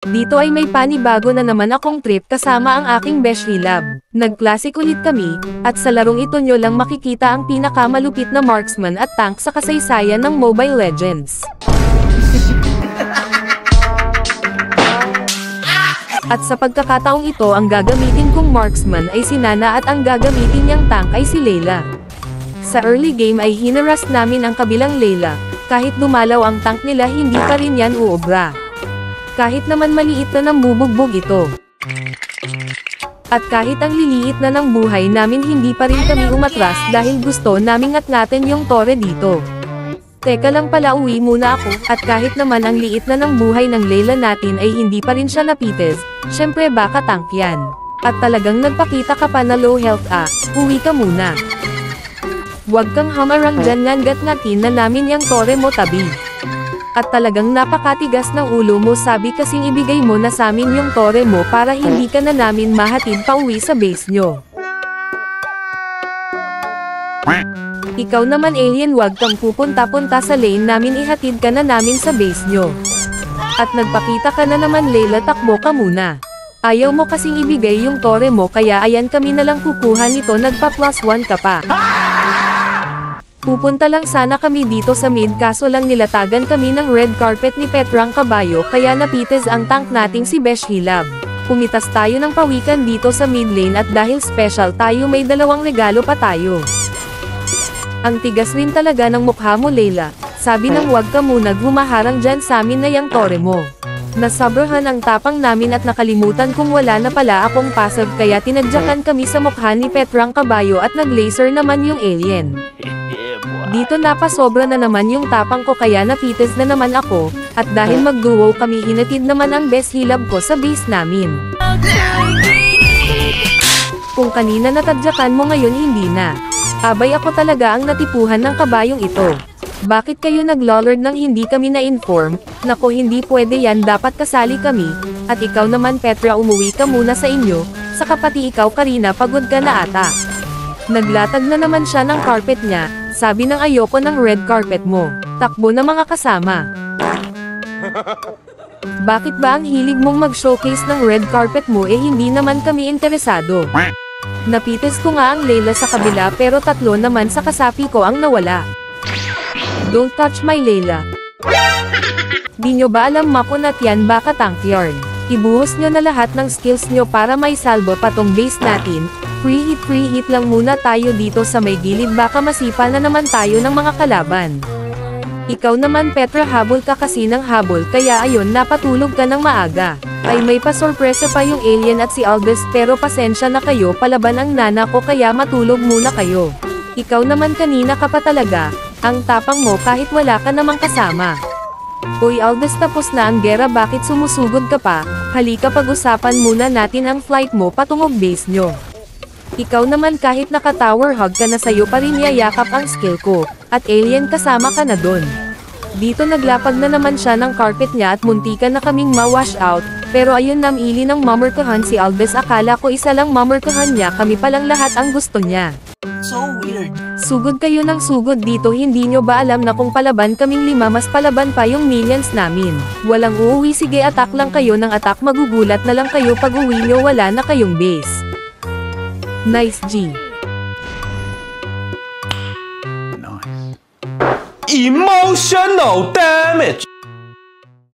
Dito ay may panibago na naman akong trip kasama ang aking beshi lab. Nag-classic ulit kami, at sa larong ito nyo lang makikita ang pinakamalupit na marksman at tank sa kasaysayan ng Mobile Legends. At sa pagkakataong ito ang gagamitin kong marksman ay si Nana at ang gagamitin niyang tank ay si Layla. Sa early game ay hinaras namin ang kabilang Layla, kahit dumalaw ang tank nila hindi pa rin yan uobra. Kahit naman maliit na ng bubugbog ito. At kahit ang liliit na ng buhay namin hindi pa rin kami umatras dahil gusto naming atnatin yung tore dito. Teka lang pala, uwi muna ako, at kahit naman ang liit na ng buhay ng Layla natin ay hindi pa rin siya napites, syempre baka tank yan. At talagang nagpakita ka pa na low health uwi ka muna. Huwag kang hamarang dyan, ngangat-ngatin na namin yung tore mo tabi. At talagang napakatigas ng ulo mo, sabi kasing ibigay mo na sa amin yung tore mo para hindi ka na namin mahatid pa uwi sa base nyo. Ikaw naman alien, wag kang pupunta-punta sa lane namin, ihatid ka na namin sa base nyo. At nagpakita ka na naman, Layla, takbo ka muna. Ayaw mo kasing ibigay yung tore mo kaya ayan kami nalang kukuha nito, nagpa +1 ka pa. Pupunta lang sana kami dito sa mid kaso lang nilatagan kami ng red carpet ni Petrang Kabayo kaya napites ang tank nating si Beshi Lab. Pumitas tayo ng pawikan dito sa mid lane at dahil special tayo may dalawang regalo pa tayo. Ang tigas rin talaga ng mukha mo, Layla. Sabi nang wag ka muna gumaharang dyan sa amin na yang tore mo. Nasabrahan ang tapang namin at nakalimutan kung wala na pala akong passive kaya tinadyakan kami sa mukha ni Petrang Kabayo at nag-laser naman yung alien. Dito napasobra na naman yung tapang ko kaya napites na naman ako, at dahil mag-duo kami hinatid naman ang best hilab ko sa base namin. Kung kanina natadyakan mo ngayon hindi na. Abay ako talaga ang natipuhan ng kabayong ito. Bakit kayo nag-lolord nang hindi kami na-inform? Nako, hindi pwede yan, dapat kasali kami. At ikaw naman Petra, umuwi ka muna sa inyo, saka pati ikaw Karina pagod ka na ata. Naglatag na naman siya ng carpet niya, sabi ng ayoko ng red carpet mo. Takbo na mga kasama. Bakit ba ang hilig mong mag-showcase ng red carpet mo hindi naman kami interesado? Napites ko nga ang Layla sa kabila pero tatlo naman sa kasapi ko ang nawala. Don't touch my Layla. Di nyo ba alam makunat yan, baka tank yarn? Ibuhos nyo na lahat ng skills nyo para may salbo pa tong base natin. Free hit lang muna tayo dito sa may gilid, baka masipa na naman tayo ng mga kalaban. Ikaw naman Petra, habol ka kasi ng habol kaya ayun napatulog ka ng maaga. Ay may pasorpresa pa yung alien at si Albes pero pasensya na kayo, palaban ang Nana ko kaya matulog muna kayo. Ikaw naman kanina ka pa talaga, ang tapang mo kahit wala ka namang kasama. Uy Albes, tapos na ang gera, bakit sumusugod ka pa? Halika, pag-usapan muna natin ang flight mo patungog base nyo. Ikaw naman kahit naka-tower hug ka na sayo pa rin yayakap ang skill ko, at alien kasama ka na dun. Dito naglapag na naman siya ng carpet niya at muntikan na kaming ma-wash out, pero ayun namili ng mamarkahan si Albes, akala ko isa lang mamarkahan niya, kami palang lahat ang gusto niya. So weird. Sugod kayo ng sugod dito, hindi nyo ba alam na kung palaban kaming 5 mas palaban pa yung minions namin? Walang uuwi, sige attack lang kayo ng attack, magugulat na lang kayo pag uwi nyo wala na kayong base. Nice G. Nice. Emotional damage.